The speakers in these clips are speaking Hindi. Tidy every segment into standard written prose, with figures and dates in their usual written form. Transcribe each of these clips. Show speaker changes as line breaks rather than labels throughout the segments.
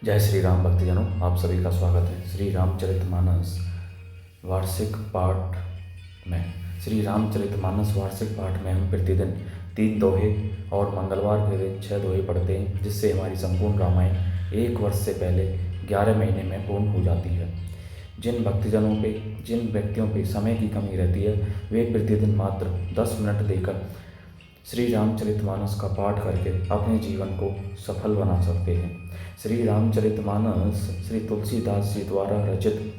जय श्री राम भक्तजनों, आप सभी का स्वागत है श्री रामचरितमानस वार्षिक पाठ में। श्री रामचरितमानस वार्षिक पाठ में हम प्रतिदिन 3 दोहे और मंगलवार के दिन 6 दोहे पढ़ते हैं, जिससे हमारी संपूर्ण रामायण 1 वर्ष से पहले 11 महीने में पूर्ण हो जाती है। जिन व्यक्तियों पे समय की कमी रहती है, वे प्रतिदिन मात्र 10 मिनट देकर श्री रामचरितमानस का पाठ करके अपने जीवन को सफल बना सकते हैं। श्री रामचरितमानस श्री तुलसीदास जी द्वारा रचित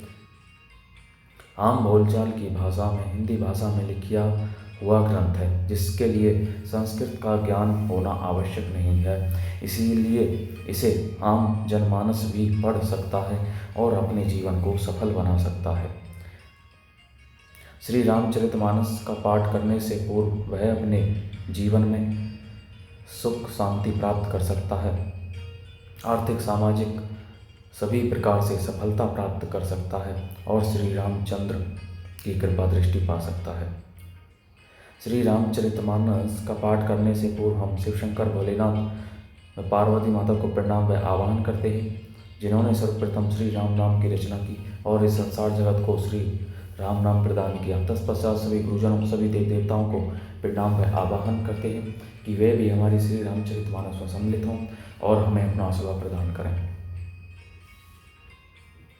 आम बोलचाल की भाषा में, हिंदी भाषा में लिखा हुआ ग्रंथ है, जिसके लिए संस्कृत का ज्ञान होना आवश्यक नहीं है। इसीलिए इसे आम जनमानस भी पढ़ सकता है और अपने जीवन को सफल बना सकता है। श्री रामचरितमानस का पाठ करने से पूर्व वह अपने जीवन में सुख शांति प्राप्त कर सकता है, आर्थिक सामाजिक सभी प्रकार से सफलता प्राप्त कर सकता है और श्री रामचंद्र की कृपा दृष्टि पा सकता है। श्री रामचरितमानस का पाठ करने से पूर्व हम शिव शंकर भोलेनाथ व पार्वती माता को प्रणाम व आवाहन करते हैं, जिन्होंने सर्वप्रथम श्री राम नाम की रचना की और इस संसार जगत को श्री राम नाम प्रदान किया। तत्पश्चात सभी गुरुजनों, सभी देव देवताओं को प्रणाम व आवाहन करते हैं कि वे भी हमारी श्री रामचरितमानस में सम्मिलित हों और हमें अपना आशीर्वाद प्रदान करें।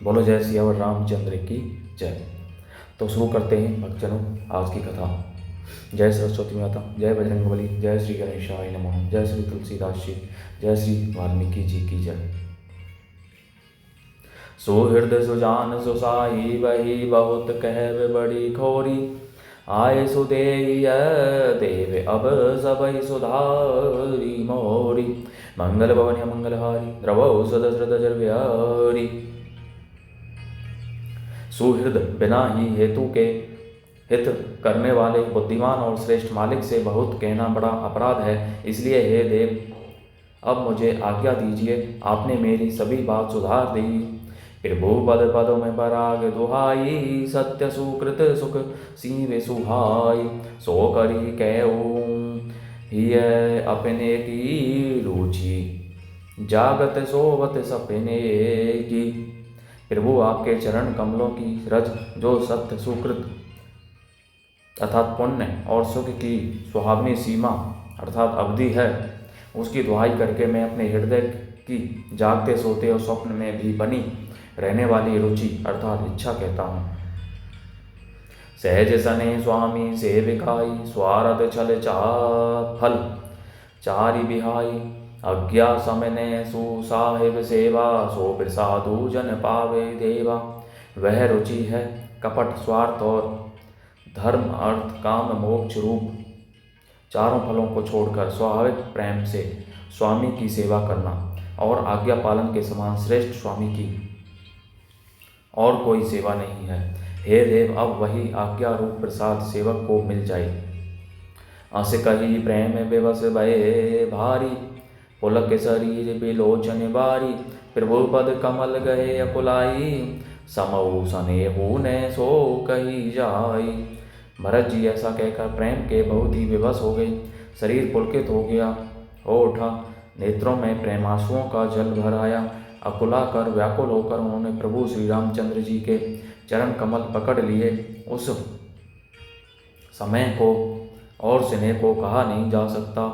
बोलो जय सियावर रामचंद्र की जय। तो शुरू करते हैं भक्तजनों आज की कथा। जय सरस्वती माता, जय बजरंगबली, जय श्री गणेशाय नमः, जय श्री तुलसीदास जी, जय श्री वाल्मीकि जी की जय। सुहृद सुजान सुसाई वही बहुत कहव बड़ी खोरी, आए सुदेय देव अब सबहि सुधारी मोरी, मंगल भवन मंगलहारी द्रवो सदश्रद जर्व्यारी। सुहृद बिना ही हेतु के हित करने वाले बुद्धिमान और श्रेष्ठ मालिक से बहुत कहना बड़ा अपराध है, इसलिए हे देव अब मुझे आज्ञा दीजिए। आपने मेरी सभी बात सुधार दी। फिर भूपद पदों में पराग दुहाई, सत्य सुकृत सुख सीवे सुहाई, सो करी कहूँ ही अपने की रुचि, जागत सोवत सपने की। प्रभु आपके चरण कमलों की रज जो सत्य सुकृत अर्थात पुण्य और सुख की सुहावनी सीमा अर्थात अवधि है, उसकी दुहाई करके मैं अपने हृदय की जागते सोते और स्वप्न में भी बनी रहने वाली रुचि अर्थात इच्छा कहता हूँ। सहज सने स्वामी सेविकाई, स्वारथ छल चा फल चारि बिहाई, अज्ञा समने सुसाहिब सेवा, सो प्रसादु जन पावे देवा। वह रुचि है कपट स्वार्थ और धर्म अर्थ काम मोक्ष रूप चारों फलों को छोड़कर स्वाभाविक प्रेम से स्वामी की सेवा करना और आज्ञा पालन के समान श्रेष्ठ स्वामी की और कोई सेवा नहीं है। हे देव अब वही आज्ञा रूप प्रसाद सेवक को मिल जाए। अस कही प्रेम बेबस भये भारी, पुलक शरीर बिलोचन बारी, प्रभु पद कमल गए अकुलाई, समऊ सनेहू ने सो कही जाई। भरत जी ऐसा कहकर प्रेम के बहुत ही विवश हो गए। शरीर पुलकित हो उठा, नेत्रों में प्रेमांसुओं का जल भर आया। अकुला कर व्याकुल होकर उन्होंने प्रभु श्री रामचंद्र जी के चरण कमल पकड़ लिए। उस समय को और स्नेह को कहा नहीं जा सकता।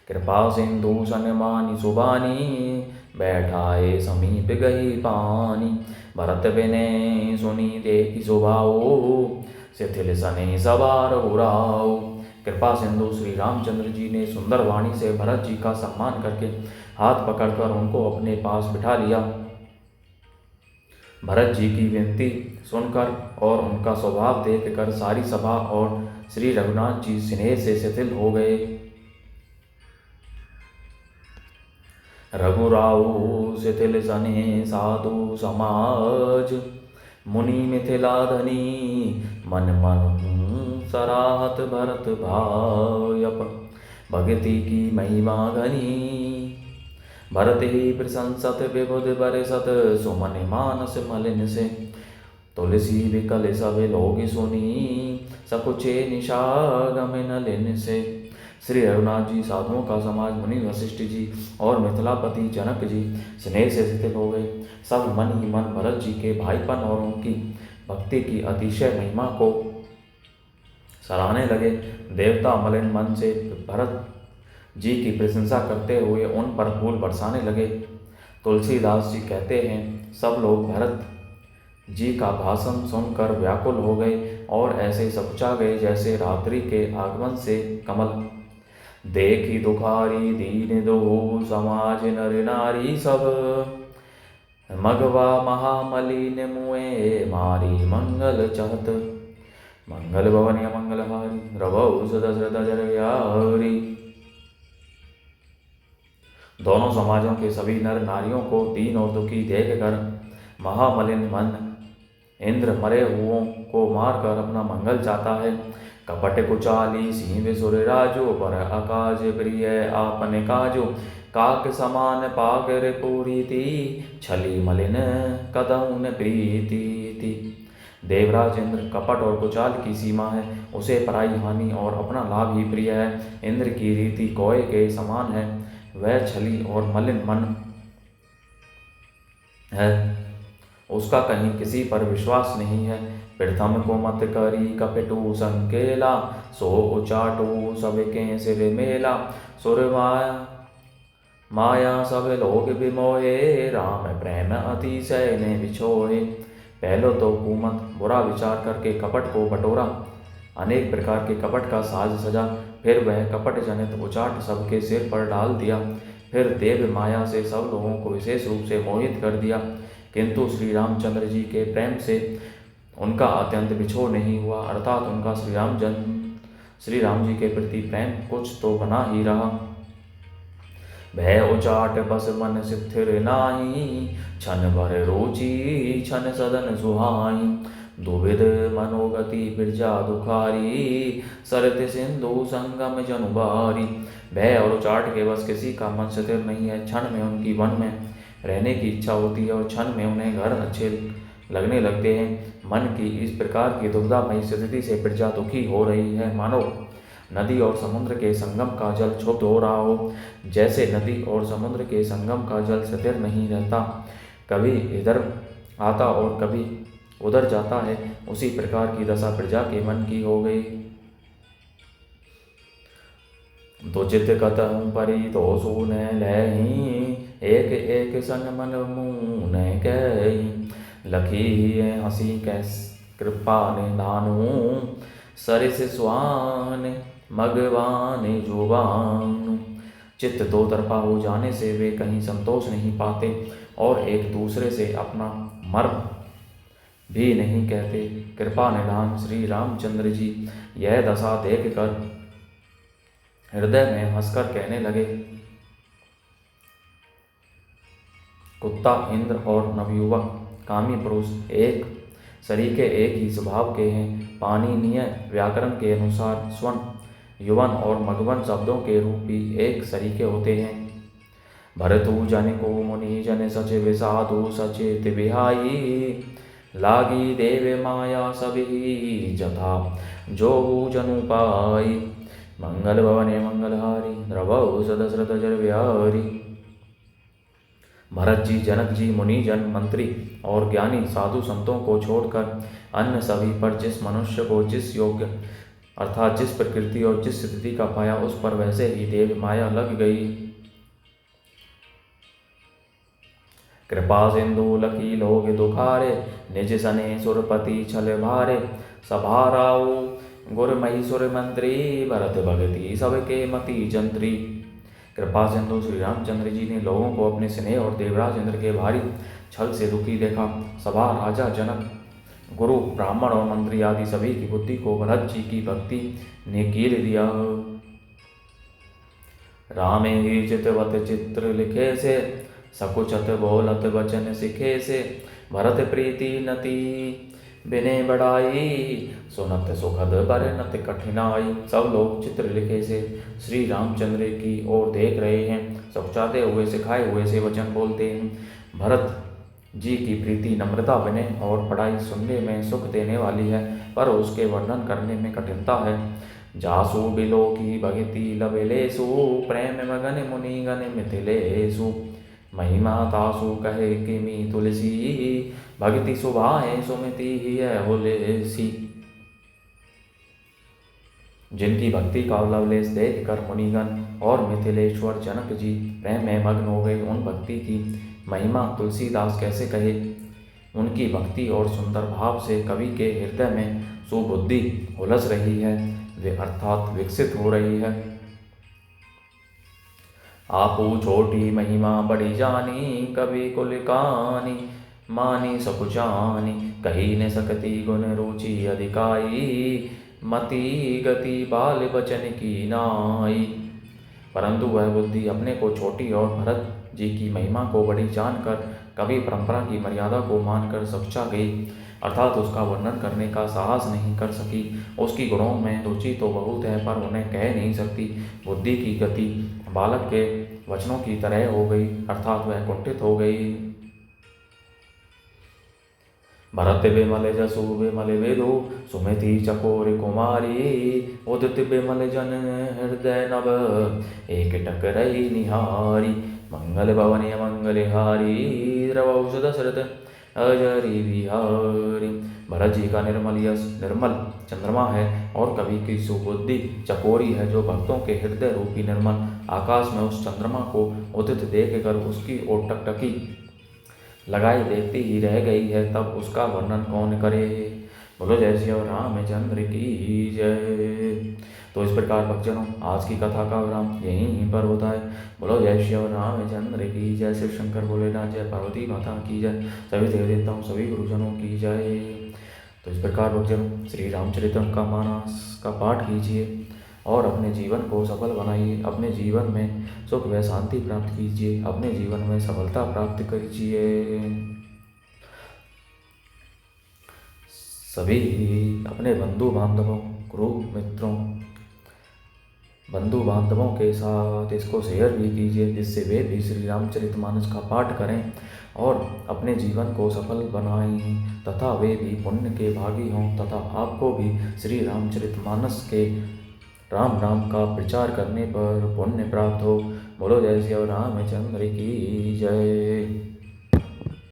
कृपा सिंधु सनमानी सुबानी, बैठाए समीप गई पानी, भरत बिने सुनी देखी सुभाओ, शिथिल सने सवार उराओ। कृपा सिंधु श्री रामचंद्र जी ने सुंदर वाणी से भरत जी का सम्मान करके हाथ पकड़कर उनको अपने पास बिठा लिया। भरत जी की विनती सुनकर और उनका स्वभाव देखकर सारी सभा और श्री रघुनाथ जी स्नेह से शिथिल हो गए। रघुराऊ शिथिल सने साधु समाज, मुनि मिथिलाधनी मन मन सराहत भरत भायप, भगति की महिमा घनी, भरत ही प्रशंसत विबुध बरसत, सुमन मानस मलिन से, तुलसी विकल सब लोग सुनी, सकुचे निशागम नलिन से, श्री रघुनाथ जी, साधुओं का समाज, मुनि वशिष्ठ जी और मिथिलापति जनक जी स्नेह से शिथिल हो गए। सब मन ही मन भरत जी के भाईपन और उनकी भक्ति की अतिशय महिमा को सराहने लगे। देवता मलिन मन से भरत जी की प्रशंसा करते हुए उन पर फूल बरसाने लगे। तुलसीदास जी कहते हैं, सब लोग भरत जी का भाषण सुनकर व्याकुल हो गए और ऐसे सकुचा गए जैसे रात्रि के आगमन से कमल। देखी दुखारी दीन दो समाज नर नारी सब, मगवा महामलिन मुए मारी मंगल चहत। मंगल भवन या मंगलहारी, रवौ सदा सदा जरव्यारी। दोनों समाजों के सभी नर नारियों को दीन और दुखी देखकर महामलिन मन इंद्र मरे हुओं को मारकर अपना मंगल चाहता है। कपट कुचाली सींव सुर राजो, पर आकाज प्रिय आपने काजो। काक समान पाकर पूरी थी, छली मलिन कदौन प्रीति थी। देवराज इंद्र कपट और कुचाल की सीमा है, उसे पराई हानि और अपना लाभ ही प्रिय है। इंद्र की रीति कोय के समान है, वह छली और मलिन मन है, उसका कहीं किसी पर विश्वास नहीं है। प्रथम को मत करी कपटू संकेला, सो उचाटू सबके सिर मेला। सुर माया सब लोग विमोहे, राम प्रेम अतिशय ने बिछोहे। पहले तो कुमत बुरा विचार करके कपट को बटोरा, अनेक प्रकार के कपट का साज सजा, फिर वह कपट जनित उचाट सबके सिर पर डाल दिया। फिर देव माया से सब लोगों को विशेष रूप से मोहित कर दिया, किंतु श्री रामचंद्र जी के प्रेम से उनका अत्यंत बिछोह नहीं हुआ, अर्थात उनका श्री राम जी के प्रति प्रेम कुछ तो बना ही रहा। भय उचाट बस मन स्थिर नाही, क्षण भर रोची क्षण सदन सुहाई। दुविध मनोगति बिरजा दुखारी, सरत सिंधु संगम जनुबारी। भय और उचाट के बस किसी का मन स्थिर नहीं है, क्षण में उनकी वन में रहने की इच्छा होती है और क्षण में उन्हें घर अच्छे लगने लगते हैं। मन की इस प्रकार की दुविधामयी स्थिति से प्रजा दुखी हो रही है, मानो नदी और समुद्र के संगम का जल क्षुब्ध हो रहा हो। जैसे नदी और समुद्र के संगम का जल स्थिर नहीं रहता, कभी इधर आता और कभी उधर जाता है, उसी प्रकार की दशा प्रजा के मन की हो गई। दो चित कतहु परी तो सुन लही, एक एक सन मन मुन कही। लखी हंसी कैस कृपा निधानु, सरिस स्वान मगवान जुबान। चित्त दो तरफा हो जाने से वे कहीं संतोष नहीं पाते और एक दूसरे से अपना मर्म भी नहीं कहते। कृपा निधान श्री रामचंद्र जी यह दशा देखकर हृदय में हंसकर कहने लगे, कुत्ता इंद्र और नवयुवक कामी पुरुष एक सरीके एक ही स्वभाव के हैं। पाणिनीय व्याकरण के अनुसार स्वन, युवन और मगवन शब्दों के रूप भी एक सरीके होते हैं। भरतु जन को मुनि जन सचिव साधु सचेत बिहाई, लागी देव माया सभी जथा जो जनु पाई। मंगल भवने मंगलहारी, द्रवौ सदशरथ जर विहारी। भरत जी, जनक जी, मुनि जन, मंत्री और ज्ञानी साधु संतों को छोड़कर अन्य सभी पर जिस मनुष्य को जिस योग्य अर्थात जिस प्रकृति और जिस स्थिति का पाया, उस पर वैसे ही देव माया लग गई। कृपा सिंधु लखी लोग दुखारे, निज सने सुरपति छल भारे। सभाराऊ गुर महीसुर मंत्री, भरत भगति सबके मति जंत्री। कृपा सिंधु श्री रामचंद्र जी ने लोगों को अपने स्नेह और देवराज इंद्र के भारी छल से दुखी देखा। सभा, राजा, जनक, गुरु, ब्राह्मण और मंत्री आदि सभी की बुद्धि को भरत जी की भक्ति ने कील दिया। रामे ही चितवत चित्र लिखे से, सकुचत बोलत वचन सिखे से। भरत प्रीति नति बिने बढ़ाई, सुनत सुखद बरनत कठिनाई। सब लोग चित्र लिखे से श्री रामचंद्र की ओर देख रहे हैं, सकुचाते हुए सिखाए हुए से वचन बोलते हैं। भरत जी की प्रीति नम्रता, विनय और पढ़ाई सुनने में सुख देने वाली है, पर उसके वर्णन करने में कठिनता है। जासु बिलो की भगति लबेलेसु प्रेम मगन मुनिगण मिथिलेसु महिमा तासु कहे किमी तुलसी भक्ति सुभाए सुमति ही हुलेसी। जिनकी भक्ति का लवलेश देख कर मुनिगण और मिथिलेश्वर जनक जी प्रेम में मग्न हो गए, उन भक्ति की महिमा तुलसीदास कैसे कहे। उनकी भक्ति और सुंदर भाव से कवि के हृदय में सुबुद्धि उलझ रही है, वे अर्थात विकसित हो रही है। आपू छोटी महिमा बड़ी जानी, कवि कुल कानी मानी सकुचानी, कही न सकती गुण रुचि अधिकाई, मति गति बाल बचन की नाई। परंतु वह बुद्धि अपने को छोटी और भरत जी की महिमा को बड़ी जानकर कवि परंपरा की मर्यादा को मानकर सकुचा गई, अर्थात उसका वर्णन करने का साहस नहीं कर सकी। उसकी गुणों में रुचि तो बहुत है पर उन्हें कह नहीं सकती। बुद्धि की गति बालक के वचनों की तरह हो गई, अर्थात वह कुंठित हो गई। भरत बिमल जसु बिमल विदु सुमति चकोर कुमारी, उदित बिमल जन हृदय नव एक टकरई निहारी। मंगल भवन मंगल हारी द्रवौष दशरथ अजरी विहारी। भरत जी का निर्मल यश निर्मल चंद्रमा है और कवि की सुबुद्धि चकोरी है, जो भक्तों के हृदय रूपी निर्मल आकाश में उस चंद्रमा को उदित देख कर उसकी ओर टकटकी लगाई देखती ही रह गई है, तब उसका वर्णन कौन करे। बोलो जय श्री रामचंद्र की जय। तो इस प्रकार भक्तजनों, आज की कथा का विराम यहीं पर होता है। बोलो जय श्री रामचंद्र की जय। शिव शंकर भोलेनाथ जय, पार्वती माता की जय, सभी देवी देवताओं सभी गुरुजनों की जय। तो इस प्रकार भक्तजनों, श्री रामचरितमानस का पाठ कीजिए और अपने जीवन को सफल बनाइए, अपने जीवन में सुख व शांति प्राप्त कीजिए, अपने जीवन में सफलता प्राप्त कीजिए। सभी अपने बंधु बांधवों, गुरु मित्रों, बंधु बांधवों के साथ इसको शेयर भी कीजिए, जिससे वे भी श्री रामचरितमानस का पाठ करें और अपने जीवन को सफल बनाएं तथा वे भी पुण्य के भागी हों, तथा आपको भी श्री रामचरितमानस के राम नाम का प्रचार करने पर पुण्य प्राप्त हो। बोलो जय श्री रामचंद्र की जय।